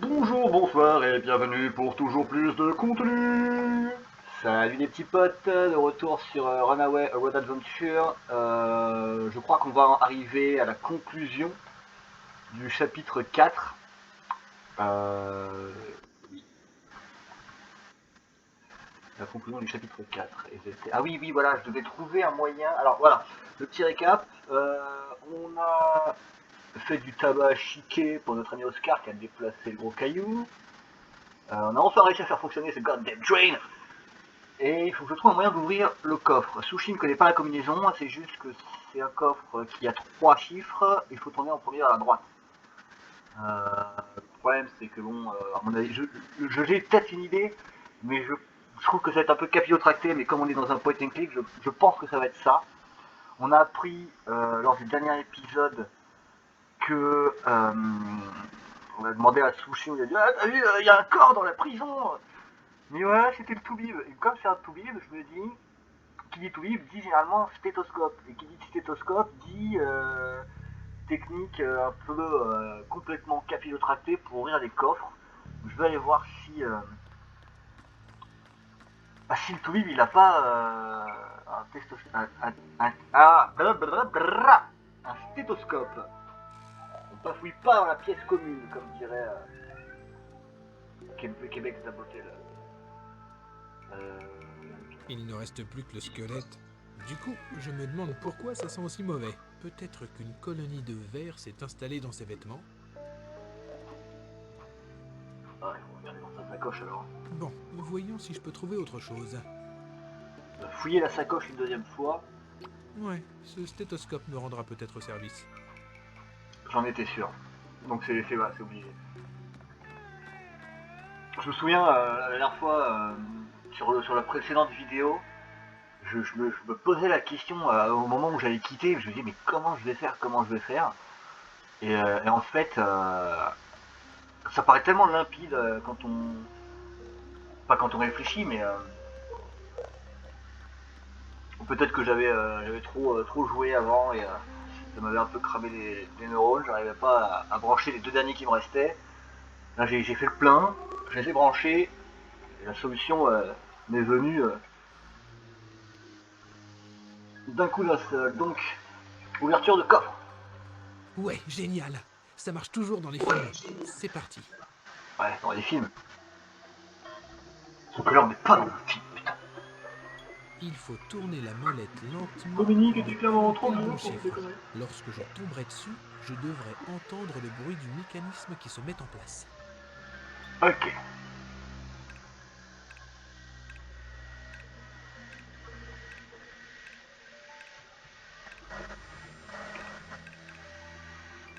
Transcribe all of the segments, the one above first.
Bonjour, bonsoir et bienvenue pour toujours plus de contenu. Salut les petits potes, de retour sur Runaway A Road Adventure. Je crois qu'on va arriver à la conclusion du chapitre 4. Oui, la conclusion du chapitre 4. Ah oui, oui, voilà, je devais trouver un moyen. Alors voilà, le petit récap. On a fait du tabac chiqué pour notre ami Oscar qui a déplacé le gros caillou. On a enfin réussi à faire fonctionner ce goddamn train. Et il faut que je trouve un moyen d'ouvrir le coffre. Sushi ne connaît pas la combinaison, c'est juste que c'est un coffre qui a 3 chiffres, il faut tourner en premier à la droite. Le problème c'est que bon, à mon avis, j'ai peut-être une idée, mais je trouve que ça va être un peu capillotracté, mais comme on est dans un point and click, je pense que ça va être ça. On a appris lors du dernier épisode que on a demandé à Sushi, on lui a dit ah t'as vu, il y a un corps dans la prison. Mais ouais, c'était le Toubib. Et comme c'est un Toubib, je me dis, qui dit Toubib dit généralement stéthoscope. Et qui dit stéthoscope dit technique un peu complètement capillotractée pour ouvrir des coffres. Je vais aller voir si le Toubib il a pas un, un stéthoscope. On bafouille pas dans la pièce commune, comme dirait le Québec d'Abotel. Euh, Il ne reste plus que le squelette. Du coup, je me demande pourquoi ça sent aussi mauvais. Peut-être qu'une colonie de vers s'est installée dans ses vêtements. Ah, il faut regarder dans sa sacoche alors. Bon, voyons si je peux trouver autre chose. Fouiller la sacoche une deuxième fois, Ouais, ce stéthoscope me rendra peut-être service. j'en étais sûr. Donc c'est obligé. Je me souviens la dernière fois, sur la précédente vidéo, je me posais la question au moment où j'allais quitter, je me disais mais comment je vais faire et en fait, ça paraît tellement limpide pas quand on réfléchit, mais peut-être que j'avais trop joué avant et ça m'avait un peu cramé les neurones, j'arrivais pas à brancher les 2 derniers qui me restaient. Là j'ai fait le plein, je les ai branchés, et la solution m'est venue d'un coup d'un seul. Donc, ouverture de coffre. Ouais, génial. Ça marche toujours dans les films. C'est parti. Ouais, dans les films. Sauf que là, on n'est pas dans un film, putain. Il faut tourner la molette lentement Dominique pour ne était pas clairement louper trop le vieux bon pour me chiffre. déconner. Lorsque je tomberai dessus, je devrais entendre le bruit du mécanisme qui se met en place. Ok.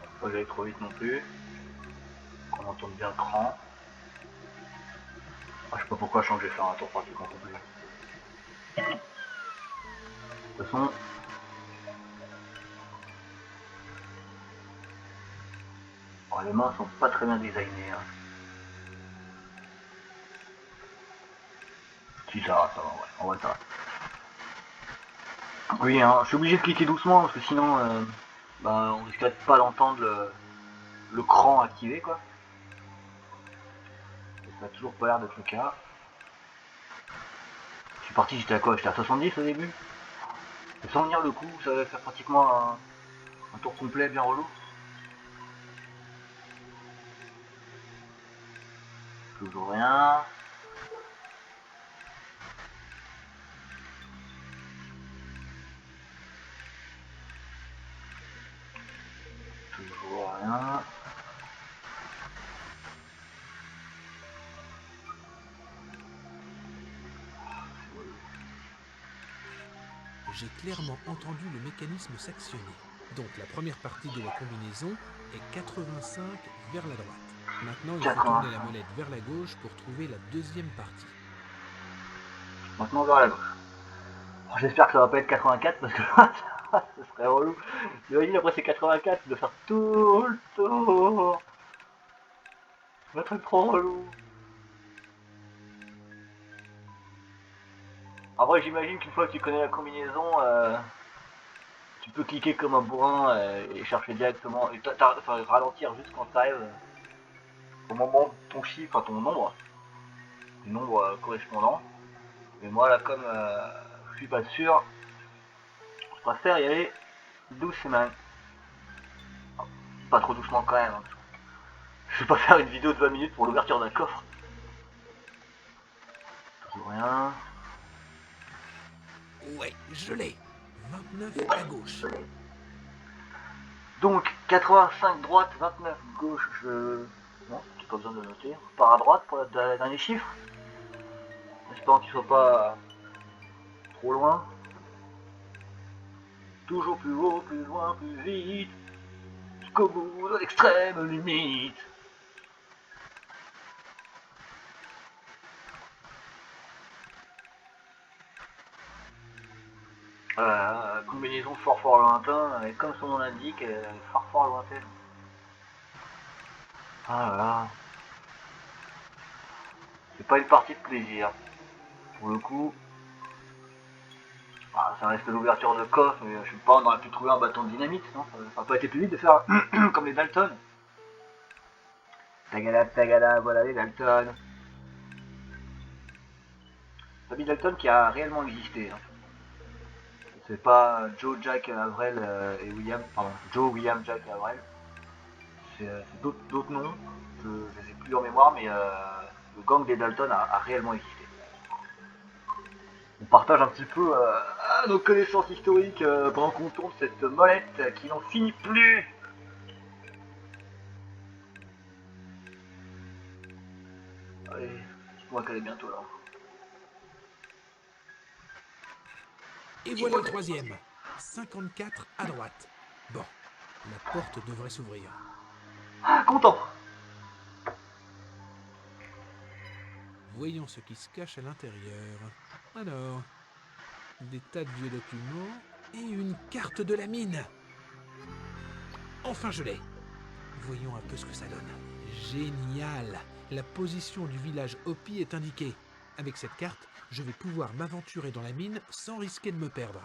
Faut pas aller trop vite non plus. Qu'on entende bien le cran. Ah, je sais pas pourquoi je vais faire un tour par truc en complet. De toute façon, oh, les mains sont pas très bien designées. Hein. Si ça va, ouais. En vrai, ça va. Oui, hein, je suis obligé de cliquer doucement parce que sinon, bah, on risque de pas d'entendre le cran activé, quoi. Et ça a toujours pas l'air d'être le cas. Je suis parti, j'étais à quoi? J'étais à 70 au début. Et sans venir le coup, ça va faire pratiquement un tour complet bien relou. Toujours rien. Toujours rien. J'ai clairement entendu le mécanisme s'actionner. Donc la première partie de la combinaison est 85 vers la droite. Maintenant, il faut tourner la 85. molette vers la gauche pour trouver la deuxième partie. Maintenant vers la gauche. J'espère que ça va pas être 84 parce que ce serait relou. Imagine après c'est 84 de faire tout le tour. Ça va être trop relou. En vrai, j'imagine qu'une fois que tu connais la combinaison, tu peux cliquer comme un bourrin et chercher directement. Et enfin, ralentir juste quand t'arrives. au moment de ton chiffre, enfin ton nombre, du nombre correspondant. Mais moi là comme je suis pas sûr, je préfère y aller doucement. Pas trop doucement quand même. Hein. Je vais pas faire une vidéo de 20 minutes pour l'ouverture d'un coffre. Toujours rien. Ouais, je l'ai. 29 à gauche. Donc 85 droite, 29 gauche, je... Non, j'ai pas besoin de le noter. Je pars à droite pour le dernier chiffre. J'espère qu'il soit pas trop loin. Toujours plus haut, plus loin, plus vite. Jusqu'au bout de l'extrême limite. Combinaison fort fort lointain, et comme son nom l'indique, elle est fort fort lointaine. Ah là là. C'est pas une partie de plaisir. Pour le coup, ça reste l'ouverture de coffre, mais je sais pas, on aurait pu trouver un bâton de dynamite, non? Ça n'a pas été plus vite de faire comme les Dalton. Tagada, voilà les Dalton. Famille Dalton qui a réellement existé. Hein. C'est pas Joe, Jack, Avril et William, pardon, Joe, William, Jack et Avril. C'est d'autres noms, je les ai plus en mémoire, mais le gang des Dalton a réellement existé. On partage un petit peu nos connaissances historiques pendant qu'on tourne cette molette qui n'en finit plus. Allez, dites-moi qu'elle est bientôt là. Et voilà le troisième. 54 à droite. Bon, la porte devrait s'ouvrir. Ah, content. Voyons ce qui se cache à l'intérieur. Alors, des tas de vieux documents et une carte de la mine. Enfin, je l'ai. Voyons un peu ce que ça donne. Génial! La position du village Hopi est indiquée. Avec cette carte, je vais pouvoir m'aventurer dans la mine sans risquer de me perdre.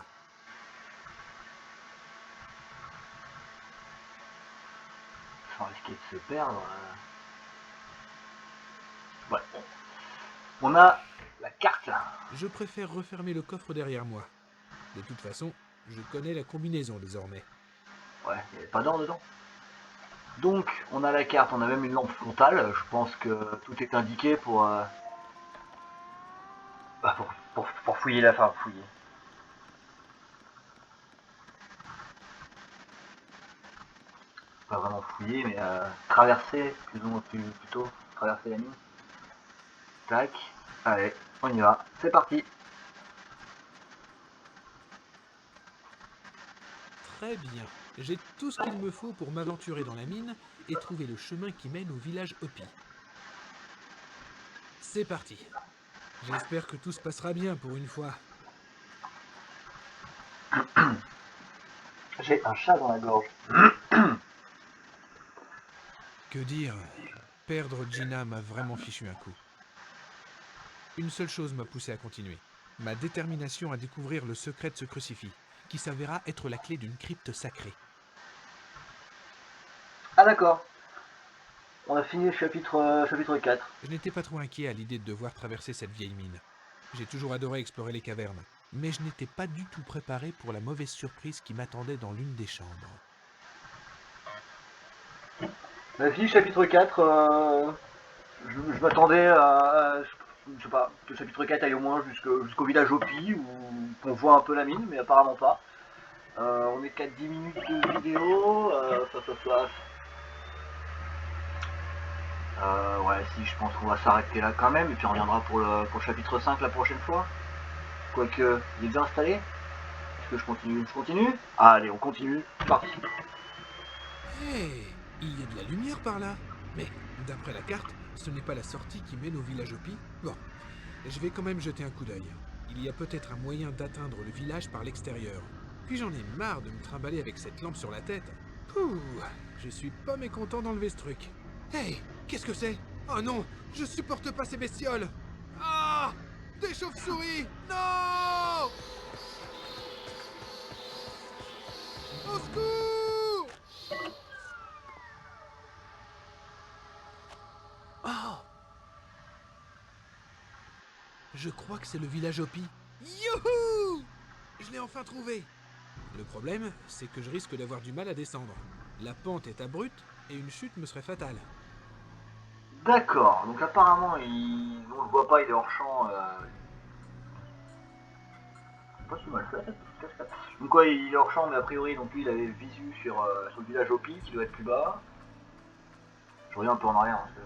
Sans risquer de se perdre. Ouais. On a la carte là. Je préfère refermer le coffre derrière moi. De toute façon, je connais la combinaison désormais. Ouais, il n'y avait pas d'or dedans. Donc, on a la carte, on a même une lampe frontale. Je pense que tout est indiqué pour fouiller la fin. Fouiller. Pas vraiment fouiller, mais traverser, plutôt traverser la mine. Tac. Allez, on y va. C'est parti. Très bien. J'ai tout ce qu'il me faut pour m'aventurer dans la mine et trouver le chemin qui mène au village Hopi. C'est parti. J'espère que tout se passera bien pour une fois. J'ai un chat dans la gorge. Que dire? Perdre Gina m'a vraiment fichu un coup. Une seule chose m'a poussé à continuer. Ma détermination à découvrir le secret de ce crucifix, qui s'avéra être la clé d'une crypte sacrée. Ah d'accord. On a fini le chapitre 4. Je n'étais pas trop inquiet à l'idée de devoir traverser cette vieille mine. J'ai toujours adoré explorer les cavernes, mais je n'étais pas du tout préparé pour la mauvaise surprise qui m'attendait dans l'une des chambres. On a fini le chapitre 4. Je m'attendais à, je sais pas, que le chapitre 4 aille au moins jusqu'au village Hopi, où qu'on voit un peu la mine, mais apparemment pas. On est qu'à 10 minutes de vidéo. Ouais, si, je pense qu'on va s'arrêter là quand même, et puis on reviendra pour le chapitre 5 la prochaine fois. Quoique, il est bien installé. Est-ce que je continue? Je continue? Ah, allez, on continue. C'est parti. Hé, il y a de la lumière par là. Mais, d'après la carte, ce n'est pas la sortie qui mène au village Hopi. Bon, je vais quand même jeter un coup d'œil. Il y a peut-être un moyen d'atteindre le village par l'extérieur. Puis j'en ai marre de me trimballer avec cette lampe sur la tête. Pouh, je suis pas mécontent d'enlever ce truc. Hey, qu'est-ce que c'est? Oh non, je supporte pas ces bestioles. Ah, des chauves-souris. Non! Au secours! Je crois que c'est le village Hopi. Youhou! Je l'ai enfin trouvé. Le problème, c'est que je risque d'avoir du mal à descendre. La pente est abrupte et une chute me serait fatale. D'accord, donc apparemment, on le voit pas, il est hors champ. Pas si mal fait, cette cascade. Donc ouais, il est hors champ, mais a priori, donc lui, il avait visu sur le village Hopi, qui doit être plus bas. Je reviens un peu en arrière, parce que...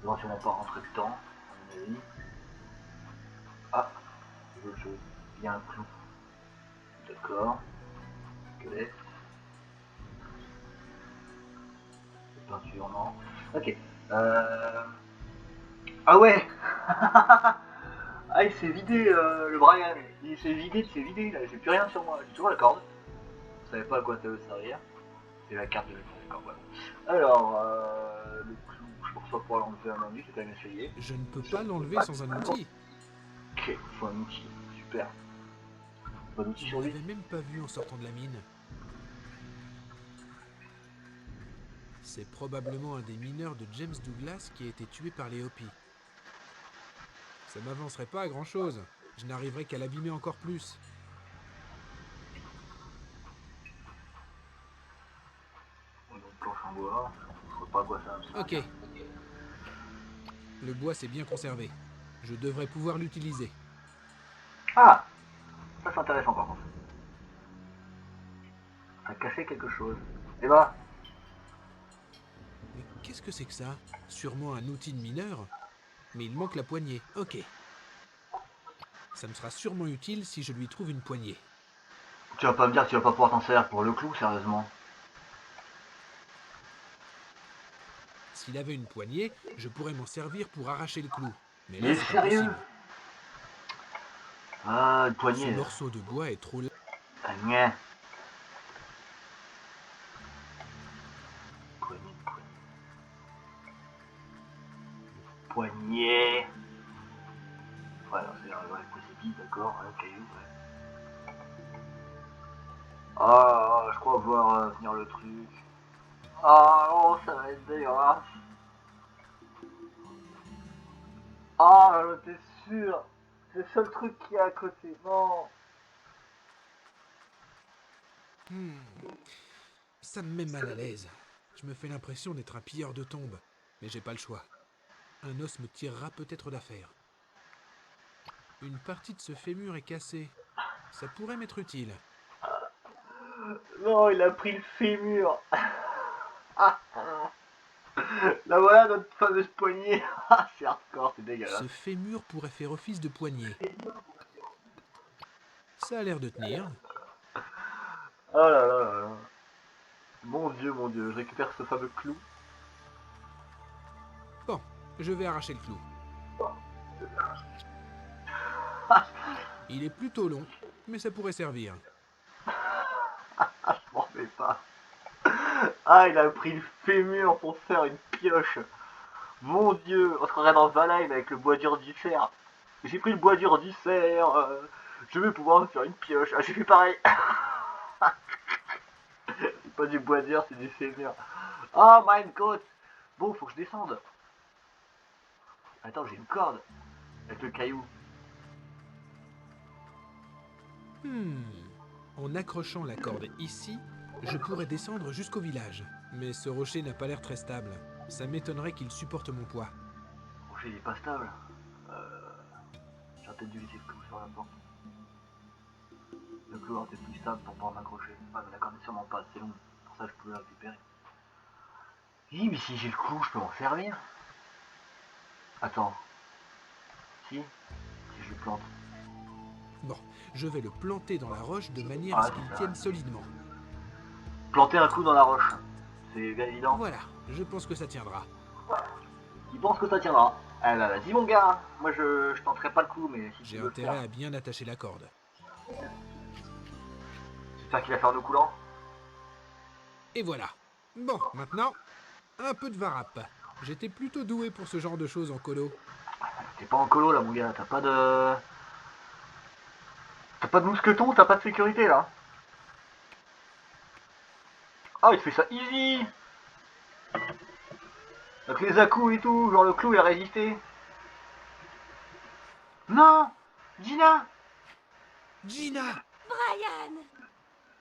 Il va sûrement pas rentrer dedans, à mon avis. Ah, je... il y a un clou. D'accord. Squelette. Peinture, non. Ok. Ah ouais. Ah, il s'est vidé, le Brian. Il s'est vidé, là. J'ai plus rien sur moi. J'ai toujours la corde. Je savais pas à quoi ça veut servir. C'est la carte de l'écran, voilà. Alors, le clou, je pense pas pouvoir l'enlever à main nue, j'ai quand même essayé. Je ne peux pas l'enlever sans un outil. Ok, faut un outil. Super. Pas d'outil Je sur ne lui. l'avais même pas vu en sortant de la mine. C'est probablement un des mineurs de James Douglas qui a été tué par les Hopi. Ça m'avancerait pas à grand chose. Je n'arriverai qu'à l'abîmer encore plus. Donc, planche en bois. Je sais pas à quoi ça va me Ok, servir. le bois s'est bien conservé. Je devrais pouvoir l'utiliser. Ah, ça c'est intéressant par contre. Ça a cassé quelque chose. Eh bah, Mais qu'est-ce que c'est que ça? Sûrement un outil de mineur? Mais il manque la poignée. Ok. Ça me sera sûrement utile si je lui trouve une poignée. tu vas pas me dire que tu vas pas pouvoir t'en servir pour le clou, sérieusement. S'il avait une poignée, je pourrais m'en servir pour arracher le clou. Mais là, Mais c'est sérieux? impossible. Ah, une Ce poignée. morceau de bois est trop... Ah, gna. Poignée, poignée. Ouais, c'est dit, d'accord, ouais, caillou, ouais. Ah, je crois voir venir le truc. Ah non, ça va être dégueulasse. Ah, t'es sûr? C'est le seul truc qui est à côté. Non. Hmm, ça me met mal à l'aise. Je me fais l'impression d'être un pilleur de tombes. Mais j'ai pas le choix. Un os me tirera peut-être d'affaire. Une partie de ce fémur est cassée. Ça pourrait m'être utile. Non, il a pris le fémur. Ah, ah. Là voilà notre fameuse poignée. Ah, c'est hardcore, c'est dégueulasse. Ce fémur pourrait faire office de poignée. Ça a l'air de tenir. Oh là là là là. Mon dieu, je récupère ce fameux clou. Bon, je vais arracher le clou. Il est plutôt long, mais ça pourrait servir. Ah, je m'en fais pas. Ah, il a pris le fémur pour faire une pioche. Mon dieu, on se croirait dans Valheim avec le bois dur du fer. J'ai pris le bois dur du fer. Je vais pouvoir me faire une pioche. Ah, j'ai fait pareil. C'est pas du bois dur, c'est du fémur. Oh my god. Bon, faut que je descende. Attends, j'ai une corde. Avec le caillou. Hmm. En accrochant la corde ici, je pourrais descendre jusqu'au village. Mais ce rocher n'a pas l'air très stable. Ça m'étonnerait qu'il supporte mon poids. Le rocher il est pas stable. J'aurais peut-être dû laisser le clou sur la porte. Le clou aurait été plus stable pour pouvoir m'accrocher. Ah, mais la corde est sûrement pas assez longue. Pour ça, je pouvais la récupérer. Oui, mais si j'ai le clou, je peux m'en servir. Attends. Si je le plante. Bon, je vais le planter dans la roche de manière à Ah, ce qu'il c'est ça. tienne solidement. Planter un clou dans la roche. C'est bien évident. Voilà, je pense que ça tiendra. Il pense que ça tiendra. Ah bah vas-y mon gars. Moi je tenterai pas le coup, mais si tu J'ai veux le intérêt faire. à bien attacher la corde. J'espère qu'il a fait un eau coulant. Et voilà. Bon, maintenant, un peu de varap. J'étais plutôt doué pour ce genre de choses en colo. T'es pas en colo là mon gars. T'as pas de mousqueton, t'as pas de sécurité là. Ah, il te fait ça easy. Avec les à-coups et tout, genre le clou il a résisté. Non! Gina! Gina! Brian!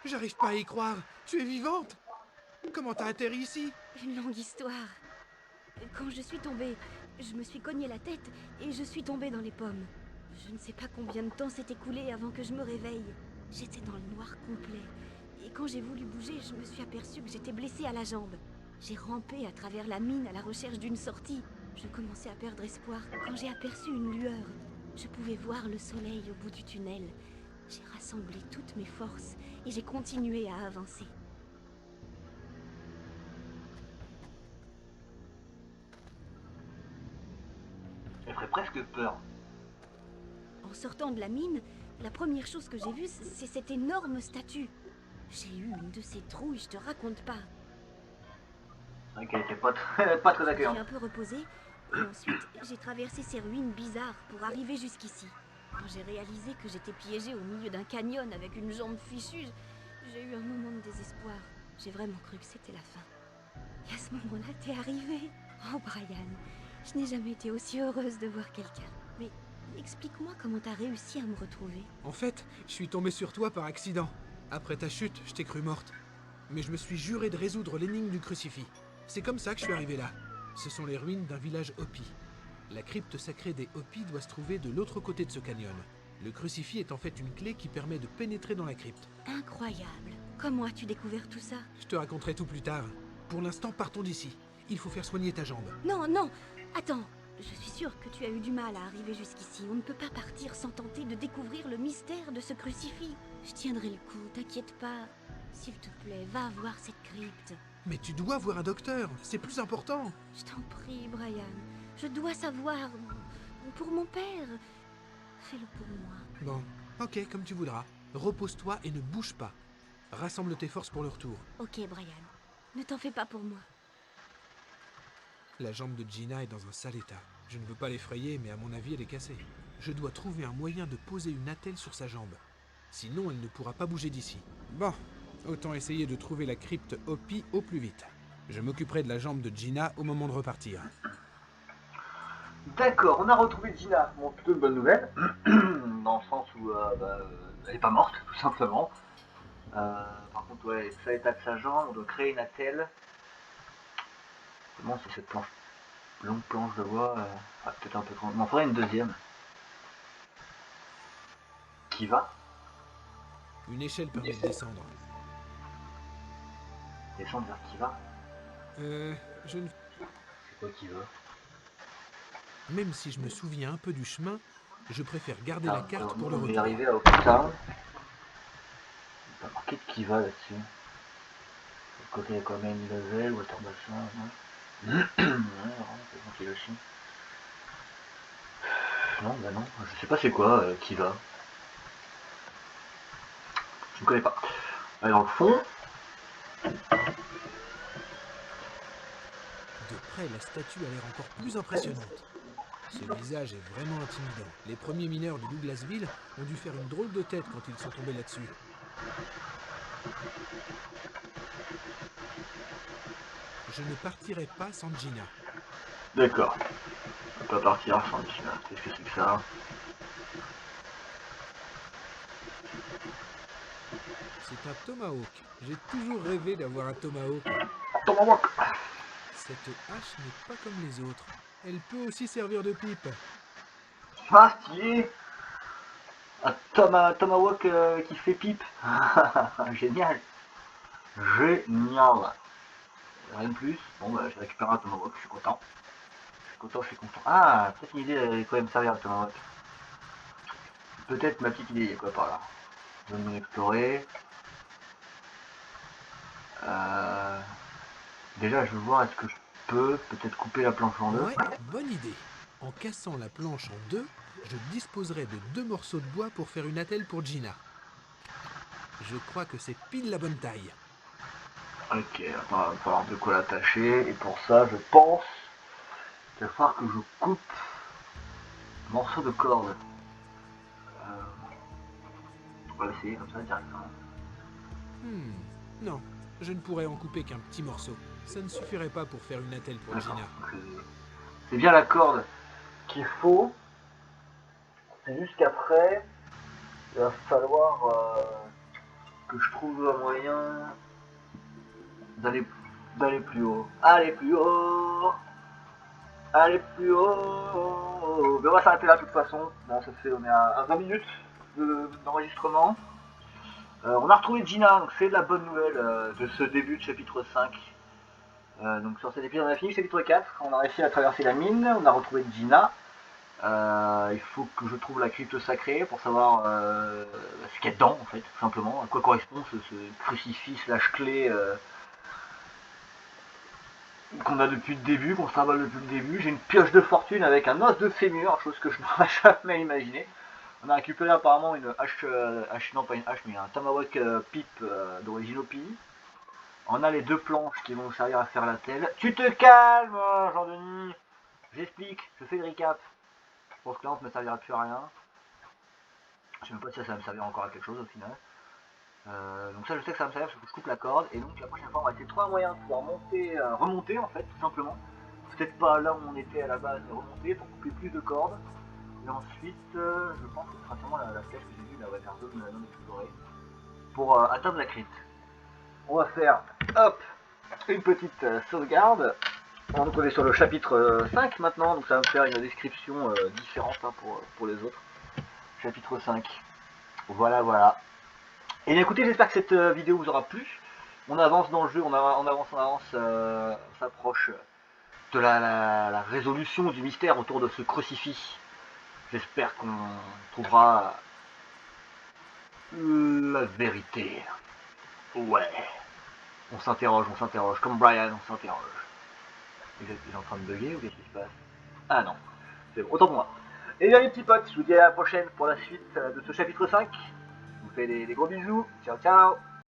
J'arrive pas à y croire. Tu es vivante? Comment t'as atterri ici? Une longue histoire. Quand je suis tombée, je me suis cogné la tête et je suis tombée dans les pommes. Je ne sais pas combien de temps s'est écoulé avant que je me réveille. J'étais dans le noir complet. Et quand j'ai voulu bouger, je me suis aperçue que j'étais blessée à la jambe. J'ai rampé à travers la mine à la recherche d'une sortie. Je commençais à perdre espoir quand j'ai aperçu une lueur. Je pouvais voir le soleil au bout du tunnel. J'ai rassemblé toutes mes forces et j'ai continué à avancer. Elle ferait presque peur. En sortant de la mine, la première chose que j'ai vue, c'est cette énorme statue. J'ai eu une de ces trouilles, je te raconte pas. C'est vrai qu'elle était pas très, pas très Je me suis accueillante. un peu reposée, et ensuite j'ai traversé ces ruines bizarres pour arriver jusqu'ici. Quand j'ai réalisé que j'étais piégée au milieu d'un canyon avec une jambe fichue, j'ai eu un moment de désespoir. J'ai vraiment cru que c'était la fin. Et à ce moment-là, t'es arrivé. Oh Brian, je n'ai jamais été aussi heureuse de voir quelqu'un. Mais explique-moi comment t'as réussi à me retrouver. En fait, je suis tombé sur toi par accident. Après ta chute, je t'ai cru morte. Mais je me suis juré de résoudre l'énigme du crucifix. C'est comme ça que je suis arrivé là. Ce sont les ruines d'un village Hopi. La crypte sacrée des Hopi doit se trouver de l'autre côté de ce canyon. Le crucifix est en fait une clé qui permet de pénétrer dans la crypte. Incroyable. Comment as-tu découvert tout ça? Je te raconterai tout plus tard. Pour l'instant, partons d'ici. Il faut faire soigner ta jambe. Non, non, attends. Je suis sûre que tu as eu du mal à arriver jusqu'ici. On ne peut pas partir sans tenter de découvrir le mystère de ce crucifix. Je tiendrai le coup, t'inquiète pas. S'il te plaît, va voir cette crypte. Mais tu dois voir un docteur, c'est plus important. Je t'en prie, Brian. Je dois savoir. Pour mon père. Fais-le pour moi. Bon, ok, comme tu voudras. Repose-toi et ne bouge pas. Rassemble tes forces pour le retour. Ok, Brian. Ne t'en fais pas pour moi. La jambe de Gina est dans un sale état. Je ne veux pas l'effrayer, mais à mon avis, elle est cassée. Je dois trouver un moyen de poser une attelle sur sa jambe. Sinon, elle ne pourra pas bouger d'ici. Bon, autant essayer de trouver la crypte Hopi au plus vite. Je m'occuperai de la jambe de Gina au moment de repartir. D'accord, on a retrouvé Gina. Bon, plutôt une bonne nouvelle. Dans le sens où elle est pas morte, tout simplement. Par contre, ouais, ça état de sa jambe, on doit créer une attelle. Comment c'est cette planche, longue planche de bois peut-être un peu trop. On en ferait une deuxième. Qui va? Une échelle permet de descendre. Descendre vers qui va? Je ne... C'est quoi qui va? Même si je me souviens un peu du chemin, je préfère garder la carte pour le on est retour. arrivé à Oktown. Il n'y a pas marqué de qui va là-dessus. De l'autre côté, il y a quand même Level, Water Bassin. Ouais, c'est bon qu'il est aussi. Non, bah non, je sais pas c'est quoi qui va. Je ne connais pas. Allez, dans le fond. De près, la statue a l'air encore plus impressionnante. Ce visage est vraiment intimidant. Les premiers mineurs de Douglasville ont dû faire une drôle de tête quand ils sont tombés là-dessus. Je ne partirai pas sans Gina. D'accord. On peut pas partir sans Gina. Qu'est-ce que c'est que ça? C'est un tomahawk. J'ai toujours rêvé d'avoir un tomahawk. Tomahawk. Cette hache n'est pas comme les autres. Elle peut aussi servir de pipe. Ah, stylé. Un Tomahawk qui fait pipe. Génial. Génial. Rien de plus. Bon, bah, j'ai récupéré un Tomahawk, je suis content. Je suis content. Ah, peut-être une idée, elle quand même servir le Tomahawk. Peut-être ma petite idée, il y a quoi par là? Zone non explorée. Déjà, je veux voir, est-ce que je peux peut-être couper la planche en deux? Ouais, bonne idée. En cassant la planche en deux, je disposerai de 2 morceaux de bois pour faire une attelle pour Gina. Je crois que c'est pile la bonne taille. Ok, attends, il va falloir de quoi l'attacher. Et pour ça, je pense qu'il va falloir que je coupe un morceau de corde. On va essayer comme ça directement. Non, je ne pourrais en couper qu'un petit morceau. Ça ne suffirait pas pour faire une attelle pour D'accord. Gina. C'est bien la corde qu'il faut. C'est juste qu'après, il va falloir que je trouve un moyen d'aller plus haut. Aller plus haut. Aller plus haut. Mais on va s'arrêter là de toute façon. Bon, ça fait, on est à 20 minutes d'enregistrement. On a retrouvé Gina, donc c'est de la bonne nouvelle de ce début de chapitre 5. Donc sur cet épisode on a fini le chapitre 4, on a réussi à traverser la mine, on a retrouvé Gina. Il faut que je trouve la crypte sacrée pour savoir ce qu'il y a dedans en fait, tout simplement, à quoi correspond ce crucifix slash clé qu'on a depuis le début, qu'on se travaille depuis le début. J'ai une pioche de fortune avec un os de fémur, chose que je n'aurais jamais imaginé. On a récupéré apparemment une hache, non pas une hache, mais un tomahawk pipe d'origine OPI. On a les 2 planches qui vont nous servir à faire la telle. Tu te calmes, Jean-Denis. J'explique, je fais le recap. Je pense que là on ne me servira plus à rien. Je sais même pas si ça va me servir encore à quelque chose au final. Donc ça je sais que ça va me servir parce que je coupe la corde. Et donc la prochaine fois on va essayer de trouver un moyen de pouvoir monter, remonter en fait tout simplement. Peut-être pas là où on était à la base, mais remonter pour couper plus de cordes. Et ensuite, je pense que ce sera sûrement la flèche que j'ai vue, la vers zone non explorée, pour atteindre la crypte. On va faire, hop, une petite sauvegarde. On va nous trouver sur le chapitre 5 maintenant, donc ça va me faire une description différente hein, pour les autres. Chapitre 5. Voilà, voilà. Et bien écoutez, j'espère que cette vidéo vous aura plu. On avance dans le jeu, on avance, on s'approche de la résolution du mystère autour de ce crucifix. J'espère qu'on trouvera la vérité. Ouais. On s'interroge, comme Brian, on s'interroge. Il est en train de bugger ou qu'est-ce qui se passe? Ah non, c'est bon, autant pour moi. Et bien les petits potes, je vous dis à la prochaine pour la suite de ce chapitre 5. Je vous fais des gros bisous, ciao ciao.